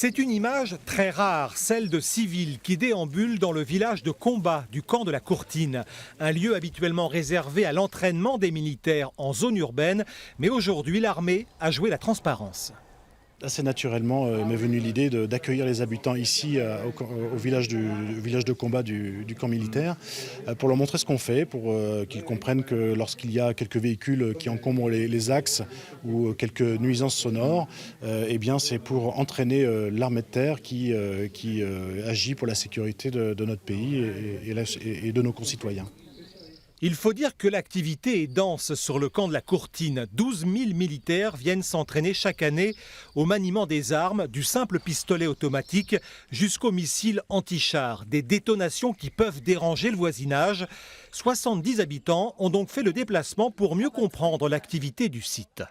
C'est une image très rare, celle de civils qui déambulent dans le village de combat du camp de la Courtine. Un lieu habituellement réservé à l'entraînement des militaires en zone urbaine. Mais aujourd'hui, l'armée a joué la transparence. Assez naturellement m'est venue l'idée d'accueillir les habitants ici au village de combat du camp militaire pour leur montrer ce qu'on fait, pour qu'ils comprennent que lorsqu'il y a quelques véhicules qui encombrent les axes ou quelques nuisances sonores, eh bien c'est pour entraîner l'armée de terre qui agit pour la sécurité de notre pays et de nos concitoyens. Il faut dire que l'activité est dense sur le camp de la Courtine. 12 000 militaires viennent s'entraîner chaque année au maniement des armes, du simple pistolet automatique jusqu'aux missiles anti-chars. Des détonations qui peuvent déranger le voisinage. 70 habitants ont donc fait le déplacement pour mieux comprendre l'activité du site.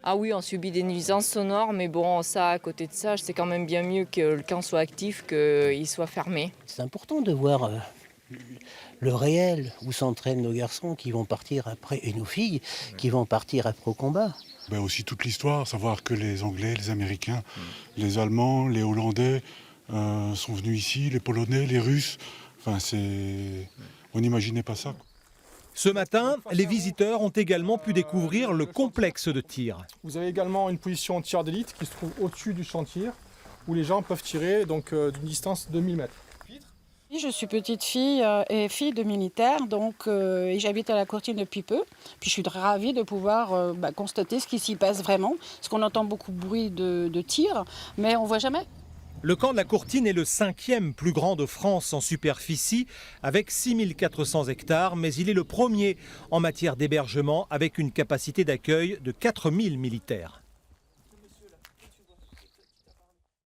Ah oui, on subit des nuisances sonores, mais bon, ça, à côté de ça, c'est quand même bien mieux que le camp soit actif qu'il soit fermé. C'est important de voir le réel où s'entraînent nos garçons qui vont partir après, et nos filles qui vont partir après au combat. Aussi toute l'histoire, savoir que les Anglais, les Américains, les Allemands, les Hollandais sont venus ici, les Polonais, les Russes. On n'imaginait pas ça. Ce matin, les visiteurs ont également pu découvrir le complexe de tir. Vous avez également une position tir d'élite qui se trouve au-dessus du champ de tir, où les gens peuvent tirer d'une distance de 1000 mètres. Je suis petite fille et fille de militaire, donc et j'habite à la Courtine depuis peu. Puis je suis ravie de pouvoir constater ce qui s'y passe vraiment, parce qu'on entend beaucoup de bruit de tir, mais on ne voit jamais. Le camp de la Courtine est le 5e plus grand de France en superficie, avec 6 400 hectares, mais il est le premier en matière d'hébergement, avec une capacité d'accueil de 4 000 militaires.